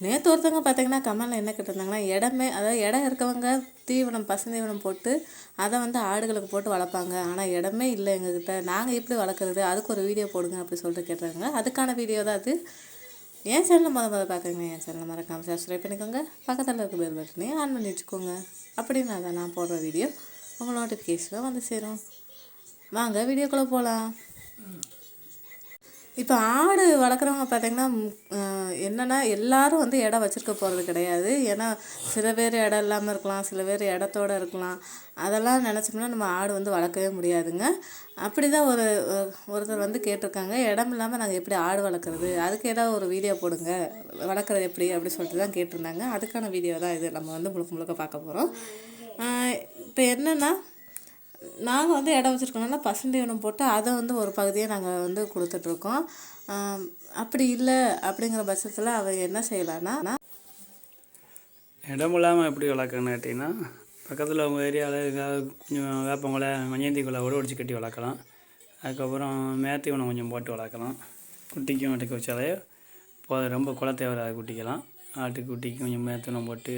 நேற்று ஒருத்தவங்க பார்த்தீங்கன்னா கமெண்டில் என்ன கேட்டிருந்தாங்கன்னா அதாவது இடம் இருக்கவங்க பசுந்தீவனம் போட்டு அதை வந்து ஆடுகளுக்கு போட்டு வளர்ப்பாங்க. ஆனால் இடமே இல்லை எங்ககிட்ட, நாங்கள் எப்படி வளர்க்குறது, அதுக்கு ஒரு வீடியோ போடுங்க அப்படி சொல்லிட்டு கேட்டாங்க. அதுக்கான வீடியோ தான் அது. என் சேனலில் பார்க்குறீங்க, என் சேனலில் மறக்காமல் சப்ஸ்கிரைப் பண்ணிக்கோங்க. பக்கத்தில் இருக்க பெல் பட்டனையும் ஆன் பண்ணி வச்சுக்கோங்க. அப்படின்னு அதை நான் போடுற வீடியோ உங்கள் நோட்டிஃபிகேஷனில் வந்து சேரும். வாங்க வீடியோக்குள்ளே போகலாம். இப்போ ஆடு வளர்க்குறவங்க பார்த்திங்கன்னா என்னென்னா எல்லோரும் வந்து இடம் வச்சுருக்க போகிறது கிடையாது. ஏன்னா சில பேர் இடம் இல்லாமல் இருக்கலாம், சில பேர் இடத்தோடு இருக்கலாம். அதெல்லாம் நினச்சோம்னா நம்ம ஆடு வந்து வளர்க்கவே முடியாதுங்க. அப்படி தான் ஒருத்தர் வந்து கேட்டிருக்காங்க, இடம் இல்லாமல் நாங்கள் எப்படி ஆடு வளர்க்குறது, அதுக்கு ஏதாவது ஒரு வீடியோ போடுங்க, வளர்க்குறது எப்படி அப்படி சொல்லிட்டு தான் கேட்டிருந்தாங்க. அதுக்கான வீடியோ தான் இது நம்ம வந்து முழுக்க பார்க்க போகிறோம். இப்போ என்னென்னா நாங்கள் வந்து இடம் வச்சுருக்கோம்னா பசுந்தீவனம் போட்டு அதை வந்து ஒரு பகுதியை நாங்கள் வந்து கொடுத்துட்ருக்கோம். அப்படி இல்லை அப்படிங்கிற பட்சத்தில் அவங்க என்ன செய்யலான்னா, இடம் இல்லாமல் எப்படி வளர்க்கணும்னு கேட்டிங்கன்னா, பக்கத்தில் உங்கள் ஏரியாவில் ஏதாவது கொஞ்சம் வேப்பங்குலை மஞ்சந்தி குலை கூட ஒடிச்சு கட்டி வளர்க்கலாம். அதுக்கப்புறம் மேத்தீவனம் கொஞ்சம் போட்டு வளர்க்கலாம். குட்டிக்கும் ஆட்டுக்கு வச்சாலே ரொம்ப குலை தேவையாது குட்டிக்கலாம். ஆட்டுக்குட்டிக்கு கொஞ்சம் மேத்தீவனம் போட்டு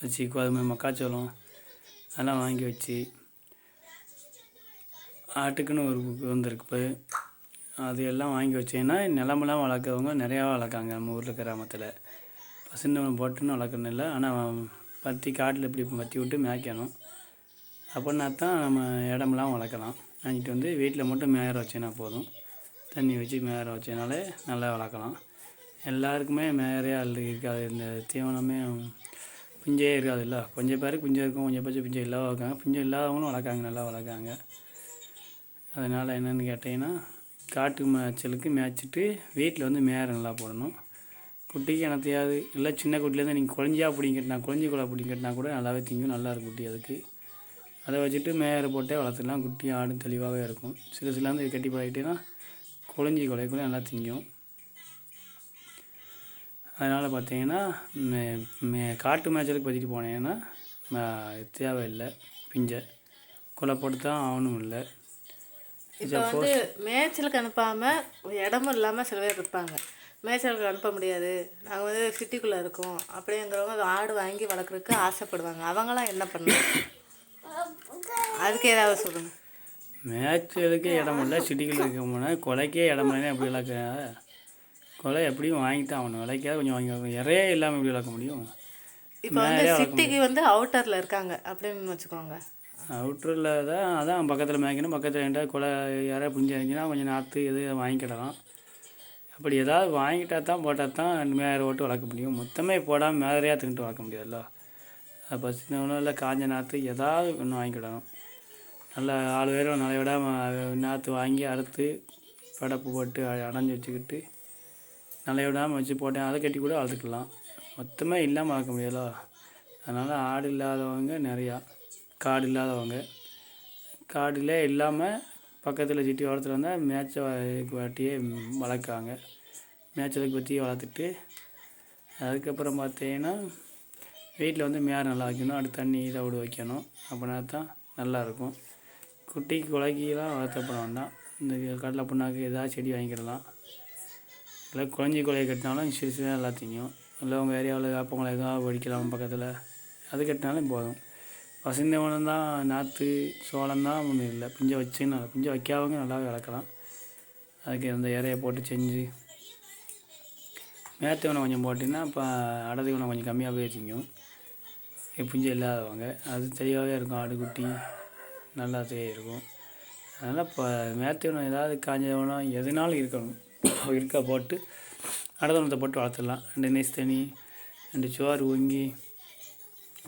வச்சு கோதுமை மக்காச்சோளம் அதெல்லாம் வாங்கி வச்சு, ஆட்டுக்குன்னு ஒரு வந்துருக்கு இப்போ, அது எல்லாம் வாங்கி வச்சிங்கன்னா நிலமெல்லாம் வளர்க்குறவங்க நிறையா வளர்க்காங்க நம்ம ஊரில் கிராமத்தில். பசுந்தீவனம் போட்டுன்னு வளர்க்கணும் இல்லை, ஆனால் காட்டில் இப்படி பற்றி விட்டு மேய்க்கணும். அப்படின்னா தான் நம்ம இடமெல்லாம் வளர்க்கலாம். வாங்கிட்டு வந்து வீட்டில் மட்டும் மேயற வச்சேன்னா போதும். தண்ணி வச்சு மேயற வச்சனாலே நல்லா வளர்க்கலாம். எல்லாருக்குமே மேயறையா இருக்காது, இந்த தீவனமே பிஞ்சே இருக்காது இல்லை. கொஞ்சம் பேருக்கு பிஞ்சை இருக்கும், கொஞ்சம் பேர் பிஞ்சை இல்லாத இருக்காங்க. பிஞ்சை இல்லாதவங்களும் வளர்க்காங்க, நல்லா வளர்க்காங்க. அதனால் என்னென்னு கேட்டிங்கன்னா, காட்டு மேய்ச்சலுக்கு மேய்ச்சிட்டு வீட்டில் வந்து மேயற நல்லா போடணும். குட்டிக்கு எனத்தையாவது இல்லை, சின்ன குட்டிலேருந்து நீங்கள் குழஞ்சியாக பிடிங்கிட்டனா குழஞ்சி குலை பிடிங்கிட்டனா கூட நல்லாவே திங்கும், நல்லாயிருக்கும் குட்டி. அதுக்கு அதை வச்சுட்டு மேயற போட்டே வளர்த்துக்கலாம். குட்டி ஆடு தெளிவாகவே இருக்கும். சிலந்து கட்டி பழகிட்டேன்னா குழஞ்சி குலை கூட நல்லா திங்கும். அதனால் பார்த்தீங்கன்னா காட்டு மேய்ச்சலுக்கு பற்றிட்டு போனேன்னா தேவையில்லை, பிஞ்சை குலை போட்டு தான் ஆகணும் இல்லை. இப்போ வந்து மேய்ச்சலுக்கு அனுப்பாமல் இடமும் இல்லாமல் சில பேர் இருப்பாங்க. மேய்ச்சலுக்கு அனுப்ப முடியாது, நாங்கள் வந்து சிட்டிக்குள்ளே இருக்கோம் அப்படிங்கிறவங்க ஆடு வாங்கி வளர்க்குறதுக்கு ஆசைப்படுவாங்க. அவங்களாம் என்ன பண்ணுவாங்க, அதுக்கு ஏதாவது சொல்லுங்கள். மேய்ச்சலுக்கே இடம் இல்லை, சிட்டிக்குள்ளே இருக்க போனால் கொலைக்கே இடம் இல்லைன்னா எப்படி வளர்க்க? கொலை எப்படியும் வாங்கித்தான் ஆகணும். விலைக்காவது கொஞ்சம் வாங்கி, இறையே இல்லாமல் எப்படி வளர்க்க முடியும்? இப்போ வந்து சிட்டிக்கு வந்து அவுட்டரில் இருக்காங்க அப்படின்னு வச்சுக்கோங்க. அவுட்டரில் தான் அதான் பக்கத்தில் மேய்க்கணும். பக்கத்தில் என்கிட்ட கொலை யாராவது புரிஞ்சு இருந்துச்சுன்னா கொஞ்சம் நாற்று எது வாங்கிக்கிடலாம். அப்படி ஏதாவது வாங்கிட்டா தான் போட்டால் தான் மேயற ஓட்டு வளர்க்க முடியும். மொத்தமே போடாமல் மேயறையாக தின்ட்டு வளர்க்க முடியாதுல்ல. அப்போ சின்ன ஒன்றும் இல்லை, காஞ்ச நாற்று ஏதாவது ஒன்று வாங்கிக்கிடணும். நல்லா ஆள் பேரும் நிறைய விடாமல் நாற்று வாங்கி அறுத்து படப்பு போட்டு அடைஞ்சி வச்சுக்கிட்டு நிறைய விடாமல் வச்சு போட்டேன், அதை கட்டி கூட வளர்த்துக்கலாம். மொத்தமே இல்லாமல் வளர்க்க முடியாதோ. அதனால் ஆடு இல்லாதவங்க நிறையா, காடு இல்லாதவங்க, காடுலே இல்லாமல் பக்கத்தில் சிட்டி ஓரத்தில் வந்தால் மேய்ச்ச வாட்டியே வளர்க்காங்க. மேய்ச்சலுக்கு பற்றி வளர்த்துட்டு அதுக்கப்புறம் பார்த்தீங்கன்னா வீட்டில் வந்து மேயற நல்லா வைக்கணும். அடுத்து தண்ணி தவிடு வைக்கணும். அப்படின்னா தான் நல்லாயிருக்கும். குட்டிக்கு குலைக்கெலாம் வளர்த்தப்பட வேண்டாம். இந்த கடலை புண்ணாக்கு ஏதாவது செடி வாங்கிக்கிடலாம். இல்லை குழஞ்சி குலையை கட்டினாலும் சிறு நல்லா திங்கும். இல்லை உங்கள் ஏரியாவில் வேப்பங்குலை ஏதாவது ஒடிக்கலாம் பக்கத்தில், அது கட்டினாலும் போதும். பசுந்தீவனம் தான், நாற்று சோளம் தான் ஒன்றும் இல்லை. பிஞ்சை வச்சுன்னு பிஞ்சை வைக்காதவங்க நல்லாவே வளர்க்கலாம். அதுக்கு அந்த இறையை போட்டு செஞ்சு மேத்தீவனம் கொஞ்சம் போட்டிங்கன்னா இப்போ அடதீவனம் கொஞ்சம் கம்மியாகவே திங்கும். பிஞ்சை இல்லாதவங்க அது தெளிவாகவே இருக்கும். ஆடுக்குட்டி நல்லா இருக்கும். அதனால் இப்போ மேத்தீவனம் ஏதாவது காஞ்சவனம் எதுனாலும் இருக்கணும், இருக்க போட்டு அடதீவனத்தை போட்டு வளர்த்துடலாம். 2 நெஸ் தண்ணி 2 சோறு பொங்கி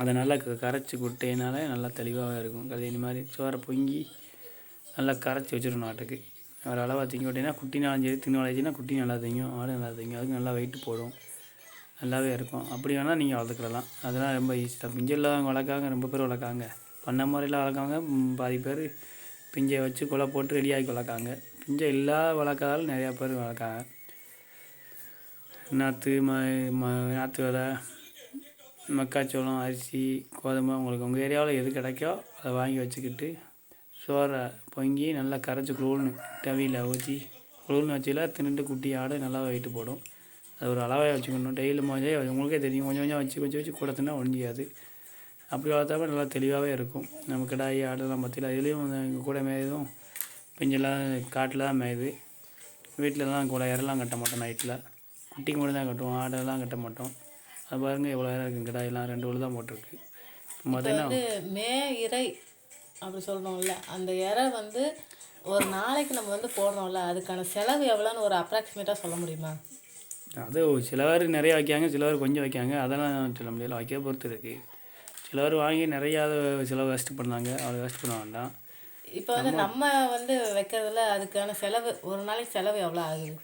அதை நல்லா கரைச்சி குட்டையினாலே நல்லா தெளிவாகவே இருக்கும். கதையினி மாதிரி சோறை பொங்கி நல்லா கரைச்சி வச்சிடணும். ஆட்டுக்கு ஒரு அளவாக திங்க விட்டிங்கன்னா குட்டினாலும் சரி, தின்னு வளைச்சின்னா குட்டி நல்லா திங்கும், ஆடு நல்லா திங்கும். அதுக்கு நல்லா வெயிட்டு போடும், நல்லாவே இருக்கும். அப்படி வேணால் நீங்கள் வளர்த்துக்கிடலாம். அதெல்லாம் ரொம்ப ஈஸி தான். பிஞ்சை இல்லாதவங்க வளர்க்காங்க, ரொம்ப பேர் வளர்க்காங்க. பண்ண முறையில் வளர்க்காங்க. பாதி பேர் பிஞ்சை வச்சு கொலை போட்டு ரெடியாகி வளர்க்காங்க. பிஞ்சை இல்லாத வளர்க்காதாலும் நிறையா பேர் வளர்க்காங்க. நாற்று நாற்று விதை, மக்காச்சோளம், அரிசி, கோதுமை, உங்களுக்கு உங்கள் ஏரியாவில் எது கிடைக்கோ அதை வாங்கி வச்சுக்கிட்டு சோறை பொங்கி நல்லா கரைச்சி குளூர்னு டவியில் ஊற்றி குளூர்னு வச்சில தின்னுட்டு குட்டி ஆடு நல்லா வெயிட்டு போடும். அது ஒரு அளவாக வச்சுக்கணும். டெய்லியும் போதே உங்களுக்கே தெரியும், கொஞ்சம் கொஞ்சம் வச்சு வச்சு வச்சு கூட தின்னா ஒழிஞ்சியாது. அப்படி வளர்த்தாப்ப நல்லா தெளிவாகவே இருக்கும். நம்ம கிடாய் ஆடெல்லாம் பார்த்தீங்களா, இதுலேயும் எங்கள் கூட மேயதும் பிஞ்செல்லாம் காட்டில் தான் மேயுது. வீட்டிலலாம் கூட இறலாம் கட்ட மாட்டோம். நைட்டில் குட்டிக்கு மட்டும் தான் கட்டுவோம், ஆடெல்லாம் கட்ட மாட்டோம். அது பாருங்கள் எவ்வளோ இடம் இருக்குது. கிடாயெல்லாம் 2 உள்ள தான் போட்டிருக்கு. பார்த்தீங்கன்னா வந்து மே இறை அப்படி சொல்கிறோம்ல, அந்த இறை வந்து ஒரு நாளைக்கு நம்ம வந்து போடுறோம்ல, அதுக்கான செலவு எவ்வளோன்னு ஒரு அப்ராக்சிமேட்டாக சொல்ல முடியுமா? அது சில பேர் நிறையா வைக்காங்க, சில பேர் கொஞ்சம் வைக்காங்க. அதெல்லாம் சொல்ல முடியல, வைக்க பொறுத்து இருக்குது. சில பேர் வாங்கி நிறையா செலவு வேஸ்ட் பண்ணாங்க, அவ்வளோ வேஸ்ட் பண்ண வேண்டாம். இப்போ வந்து நம்ம வந்து வைக்கிறதுல அதுக்கான செலவு ஒரு நாளைக்கு செலவு எவ்வளோ ஆகுது?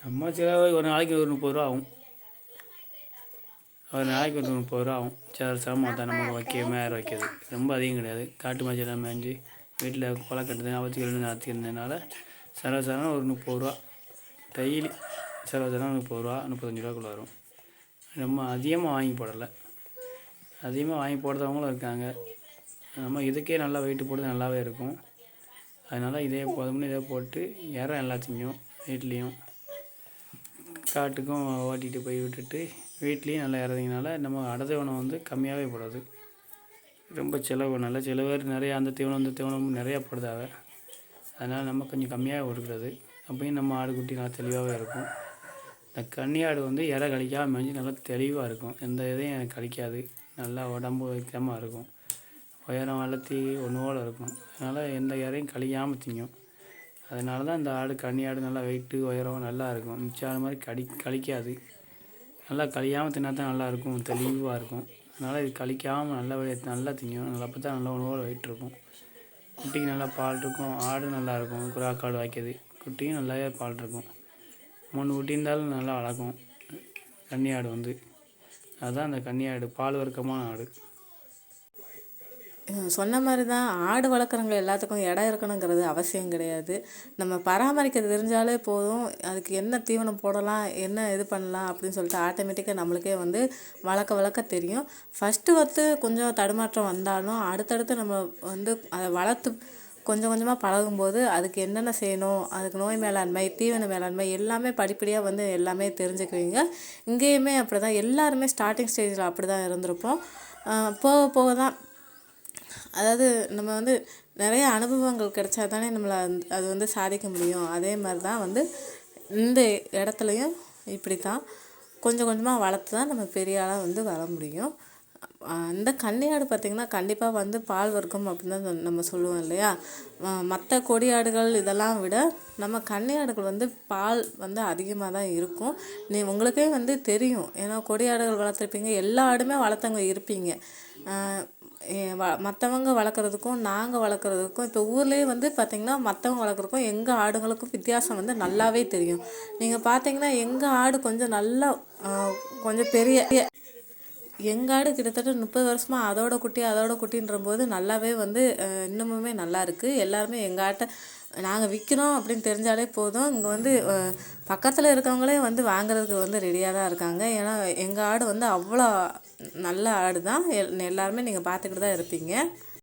நம்ம செலவு ஒரு நாளைக்கு ஒரு 30 ரூபா ஆகும். ஒரு நாளைக்கு ஒரு 30 ரூபா ஆகும். சிரமம் தான் நமக்கு மேயர் வைக்கிறது. ரொம்ப அதிகம் கிடையாது. காட்டு மாச்செல்லாம் மேய்ஞ்சி வீட்டில் கொலை கட்டுறது அவத்துக்கு நடத்திக்கிறதுனால சரவசரம் ஒரு 30 ரூபா டெய்லி. சரவசரம் 30 ரூபா 35 ரூபாக்குள்ளே வரும். ரொம்ப அதிகமாக வாங்கி போடலை. அதிகமாக வாங்கி போடுறவங்களும் இருக்காங்க. நம்ம இதுக்கே நல்லா வெயிட்டு போட்டு நல்லாவே இருக்கும். அதனால் இதே போதும்னு இதே போட்டு இறம் எல்லாத்தையும் வீட்லேயும் காட்டுக்கும் ஓட்டிகிட்டு போய் விட்டுட்டு வீட்லேயும் நல்லா இறதிங்கனால நம்ம அடத்தீவனம் வந்து கம்மியாகவே போடாது. ரொம்ப செலவு நல்ல சில பேர் நிறையா அந்த தீவனம் இந்த தீவனம் நிறையா போடுதாங்க. அதனால் நம்ம கொஞ்சம் கம்மியாக கொடுக்குறது. அப்பயும் நம்ம ஆடு குட்டி நல்லா தெளிவாகவே இருக்கும். இந்த கன்னி ஆடு வந்து இறை கழிக்காமல் மேய்ஞ்சி நல்லா தெளிவாக இருக்கும். எந்த இதையும் எனக்கு கழிக்காது. நல்லா உடம்பு வைக்காமல் இருக்கும். உயரம் வளர்த்தி ஒன்றுவோட இருக்கும். அதனால் எந்த இறையும் கழிக்காமல் திங்கும். அதனால தான் இந்த ஆடு கன்னி ஆடு நல்லா வெயிட்டு உயரம் நல்லா இருக்கும். மிச்சம் ஆடு மாதிரி கழிக்காது. நல்லா கழியாமல் தின்னா தான் நல்லாயிருக்கும், தெளிவாக இருக்கும். அதனால் இது கழிக்காமல் நல்லா திங்கும். நல்லா அப்போ தான் நல்லா உணவோட வெயிட் இருக்கும். குட்டிக்கு நல்லா பால் இருக்கும். ஆடு நல்லாயிருக்கும். குறாக்காடு வைக்கிது. குட்டியும் நல்லாவே பால் இருக்கும். 3 குட்டி இருந்தாலும் நல்லா வளர்க்கும் கன்னி ஆடு வந்து. அதுதான் அந்த கன்னி ஆடு, பால் வர்க்கமான ஆடு. சொன்ன மாதிரி தான் ஆடு வளர்க்குறவங்க எல்லாத்துக்கும் இடம் இருக்கணுங்கிறது அவசியம் கிடையாது. நம்ம பராமரிக்க தெரிஞ்சாலே போதும். அதுக்கு என்ன தீவனம் போடலாம், என்ன இது பண்ணலாம் அப்படின்னு சொல்லிட்டு ஆட்டோமேட்டிக்காக நம்மளுக்கே வந்து வளர்க்க தெரியும். ஃபஸ்ட்டு கொஞ்சம் தடுமாற்றம் வந்தாலும் அடுத்தடுத்து நம்ம வந்து அதை வளர்த்து கொஞ்சம் கொஞ்சமாக பழகும்போது அதுக்கு என்னென்ன செய்யணும், அதுக்கு நோய் மேலாண்மை, தீவன மேலாண்மை எல்லாமே படிப்படியாக வந்து எல்லாமே தெரிஞ்சுக்குவீங்க. இங்கேயுமே அப்படி தான், எல்லாருமே ஸ்டார்டிங் ஸ்டேஜில் அப்படி தான் இருந்திருப்போம். போக போக தான், அதாவது நம்ம வந்து நிறைய அனுபவங்கள் கிடைச்சா தானே நம்மளை அது வந்து சாதிக்க முடியும். அதே மாதிரி தான் வந்து இந்த இடத்துலையும் இப்படி தான் கொஞ்சம் கொஞ்சமாக வளர்த்து தான் நம்ம பெரிய ஆளாக வந்து வர முடியும். இந்த கன்னி ஆடு பார்த்திங்கன்னா கண்டிப்பாக வந்து பால் வர்க்கம் அப்படின்னு தான் நம்ம சொல்லுவோம் இல்லையா. மற்ற கொடி ஆடுகள் இதெல்லாம் விட நம்ம கன்னி ஆடுகள் வந்து பால் வந்து அதிகமாக தான் இருக்கும். உங்களுக்கே வந்து தெரியும். ஏன்னா கொடி ஆடுகள் வளர்த்துருப்பீங்க, எல்லா ஆடுமே வளர்த்தவங்க இருப்பீங்க. மற்றவங்க வளர்க்குறதுக்கும் நாங்கள் வளர்க்குறதுக்கும் இப்போ ஊர்லேயே வந்து பார்த்திங்கன்னா மற்றவங்க வளர்க்குறதுக்கும் எங்கள் ஆடுங்களுக்கும் வித்தியாசம் வந்து நல்லாவே தெரியும். நீங்கள் பார்த்தீங்கன்னா எங்கள் ஆடு கொஞ்சம் நல்லா கொஞ்சம் பெரிய, எங்கள் ஆடு கிட்டத்தட்ட 30 வருஷமாக அதோட குட்டின்ற போது நல்லாவே வந்து இன்னமுமே நல்லா இருக்குது. எல்லாருமே எங்கள் ஆட்டை நாங்கள் விற்கிறோம் அப்படின்னு தெரிஞ்சாலே போதும், இங்கே வந்து பக்கத்தில் இருக்கவங்களே வந்து வாங்குறதுக்கு வந்து ரெடியாக தான் இருக்காங்க. ஏன்னா எங்கள் ஆடு வந்து அவ்வளோ நல்ல ஆடு தான். எல்லாருமே நீங்கள் பார்த்துக்கிட்டு தான் இருப்பீங்க.